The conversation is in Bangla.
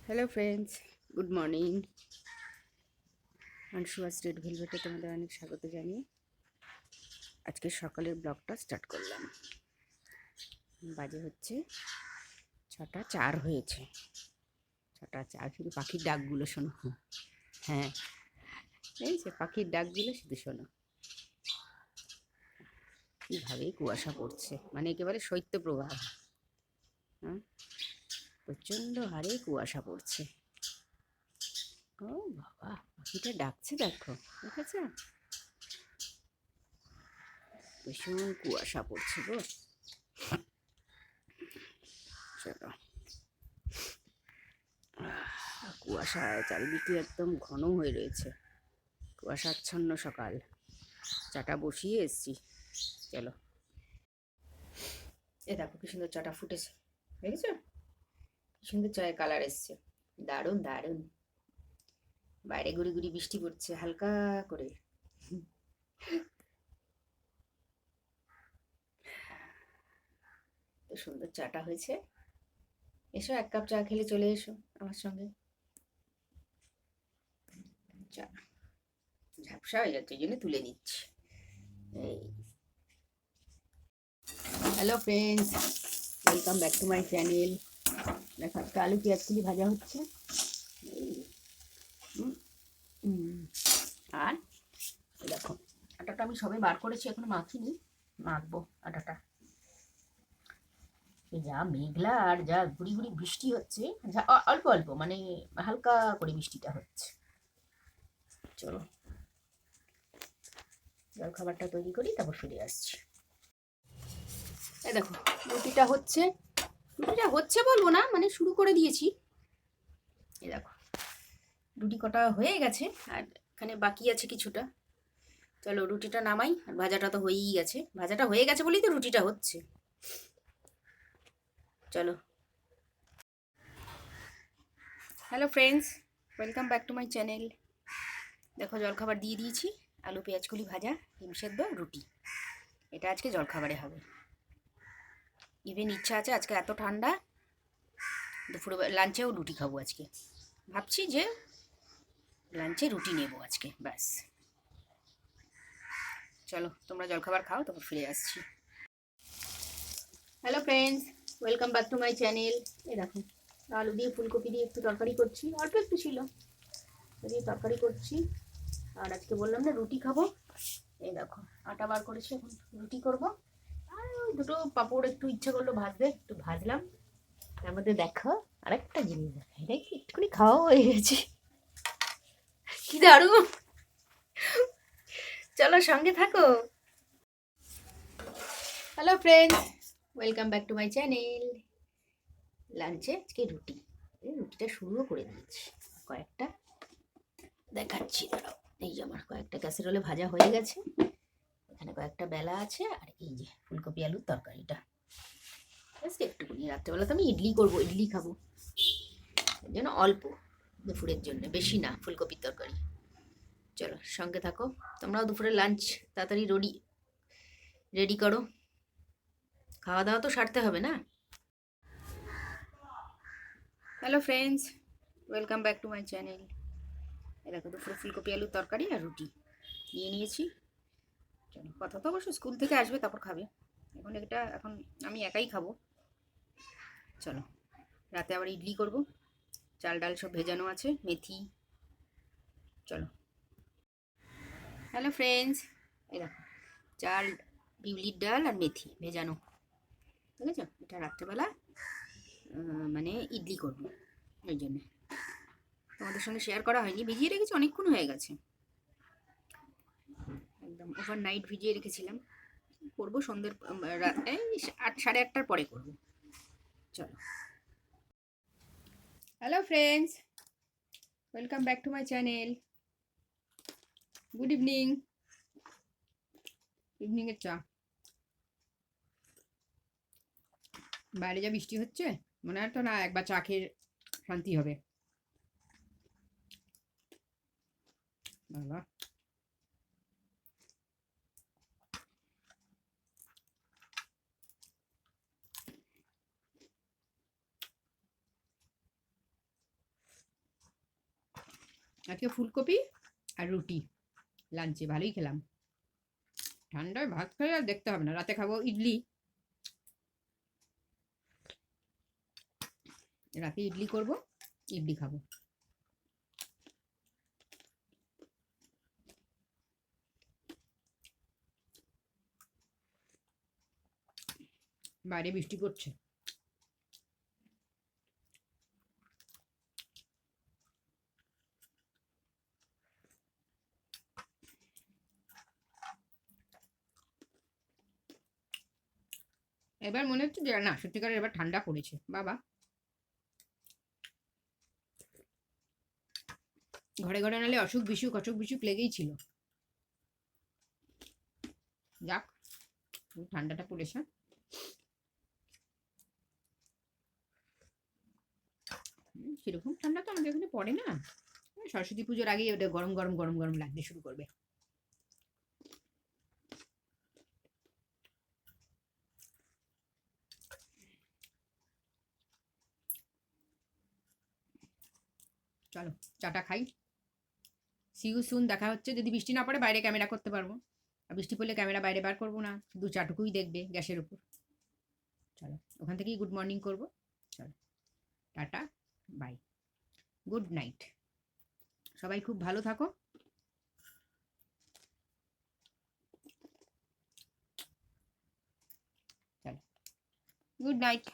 Hello friends, good morning. Anusuya street ভেলভেটে তোমাদের অনেক স্বাগত জানিয়ে আজকে সকালের ব্লগটা স্টার্ট করলাম। বাজে হচ্ছে 6টা 4 হয়েছে। 6টা 4, শুধু পাখির ডাকগুলো শোনো। হ্যাঁ, এই যে পাখির ডাকগুলো শুধু শোনো। কীভাবে কুয়াশা পড়ছে, মানে একেবারে শৈত্যপ্রবাহ। হ্যাঁ, প্রচণ্ড হারে কুয়াশা পড়ছে। ও বাবা, পাখিটা ডাকছে দেখো, দেখেছ? ভীষণ কুয়াশা পড়ছে গো। চলো, কুয়াশায় চারিদিকে একদম ঘন হয়ে রয়েছে, কুয়াশাচ্ছন্ন সকাল। চাটা বসিয়ে এসছি, চলো। এ দেখো কি সুন্দর চাটা ফুটেছে, দেখেছো? কি সুন্দর চায়ের কালার এসছে, দারুণ দারুণ। বাইরে গুড়ি গুড়ি বৃষ্টি পড়ছে হালকা করে। তো সুন্দর চাটা হয়েছে। এসো, 1 কাপ চা খেলে চলে এসো আমার সঙ্গে। চা ঝাপসা হয়ে যাচ্ছে, ওই জন্য তুলে নিচ্ছি। এই, hello friends, welcome back to my channel. দেখো, আজকে আলু পেঁয়াজকলি ভাজা হচ্ছে। আর দেখো, আটাটা আমি সবে বার করেছি, এখনো মাখিনি, মাখবো আটাটা। যা মেঘলা আর যা গুড়ি গুড়ি বৃষ্টি হচ্ছে, যা অল্প অল্প মানে হালকা করে বৃষ্টিটা হচ্ছে। চলো জল খাবারটা তৈরি করি, তারপর ফিরে আসছি। এই দেখো, রুটিটা হচ্ছে। রুটিটা হচ্ছে বলবো না, মানে শুরু করে দিয়েছি। এই দেখো, রুটি কটা হয়ে গেছে, আর এখানে বাকি আছে কিছুটা। চলো রুটিটা নামাই, আর ভাজাটা তো হয়েই গেছে। ভাজাটা হয়ে গেছে বলেই তো রুটিটা হচ্ছে। চলো। Hello friends, welcome back to my channel. দেখো, জলখাবার দিয়ে দিয়েছি। আলু পেঁয়াজকলি ভাজা, ডিম সেদ্ধ, রুটি। এটা আজকে জলখাবারে হবে। ইভেন ইচ্ছা আছে, আজকে এত ঠান্ডা, দুপুরে লাঞ্চেও রুটি খাবো আজকে। ভাবছি যে লাঞ্চে রুটি নেবো আজকে, ব্যাস। চলো তোমরা জলখাবার খাও, তারপর ফিরে আসছি। Hello friends, welcome back to my channel. এই দেখো, আলু দিয়ে ফুলকপি দিয়ে একটু তরকারি করছি, অল্প একটু ছিল, দিয়ে তরকারি করছি। আর আজকে বললাম না রুটি খাবো। এই দেখো, আটা বার করেছি, এখন রুটি করবো। আর ওই দুটো পাঁপড় একটু ইচ্ছা করলো ভাজতে, একটু ভাজলাম। তার মধ্যে দেখো আরেকটা জিনিস, দেখো এটা কি একটুখানি খাওয়া হয়ে গেছে, কি দারুণ। চলো সঙ্গে থাকো। Hello friends, welcome back to my channel. লাঞ্চে আজকে রুটি, এই রুটিটা শুরুও করে দিয়েছি। কয়েকটা দেখাচ্ছি, দাঁড়াও। এই যে আমার কয়েকটা ক্যাসেরোলে ভাজা হয়ে গেছে, এখানে কয়েকটা বেলা আছে, আর এই যে ফুলকপি আলুর তরকারিটা আজকে একটুখানি। রাত্রেবেলা তো আমি ইডলি করবো, ইডলি খাবো, এর জন্য অল্প দুপুরের জন্য, বেশি না ফুলকপির তরকারি। চলো সঙ্গে থাকো, তোমরাও দুপুরের লাঞ্চ তাড়াতাড়ি রেডি করো, খাওয়া দাওয়া তো সারতে হবে না। Hello friends, welcome back to my channel. এ দেখো, দুপুরে ফুলকপি আলুর তরকারি আর রুটি নিয়ে নিয়েছি। চলো, কথা তো অবশ্য স্কুল থেকে আসবে তারপর খাবে, এখন আমি একাই খাবো। চলো, রাতে আবার ইডলি করব, চাল ডাল সব ভেজানো আছে, মেথি। চলো। হ্যালো ফ্রেন্ডস, এই দেখো, চাল, বিউলির ডাল আর মেথি ভেজানো, ঠিক আছে? এটা রাত্রেবেলা মানে ইডলি করবো, ওই জন্যে তোমাদের সঙ্গে শেয়ার করা হয়নি। ভিজিয়ে রেখেছি, অনেকক্ষণ হয়ে গেছে, একদম ওভারনাইট ভিজিয়ে রেখেছিলাম। করবো সন্ধ্যের এই 8, সাড়ে 8টার পরে করবো। চলো। Hello friends, welcome back to my channel. Good evening. ইভিনিংয়ের চা। বাইরে যা বৃষ্টি হচ্ছে, মনে হয় তো না একবার চা খেয়ে শান্তি হবে। বাবা, আজকে ফুলকপি আর রুটি লাঞ্চে, ভালোই খেলাম। ঠান্ডায় ভাত খেয়ে আর দেখতে হবে না, রাতে খাবো ইডলি। রাতে ইডলি করব, ইডলি খাবো। বাইরে বৃষ্টি পড়ছে। এবার মনে হচ্ছে যে না, সত্যিকারের এবার ঠান্ডা পড়েছে বাবা। ঘরে ঘরে নাহলে অসুখ বিসুখ অসুখ বিসুখ লেগেই ছিল। যাক, ঠান্ডাটা পড়েছে। সেরকম ঠান্ডা তো আমাদের এখানে পড়ে না। সরস্বতী পুজোর আগেই ওটা গরম গরম গরম গরম লাগতে শুরু করবে। চলো চাটা খাই। সি ইউ সুন, দেখা হচ্ছে। যদি বৃষ্টি না পড়ে বাইরে ক্যামেরা করতে পারবো, আর বৃষ্টি পড়লে ক্যামেরা বাইরে বার করবো না, শুধু চাটুকুই দেখবে গ্যাসের উপর। চলো ওখান থেকেই গুড মর্নিং করবো। চলো টাটা, বাই, গুড নাইট। সবাই খুব ভালো থাকো। চলো, গুড নাইট।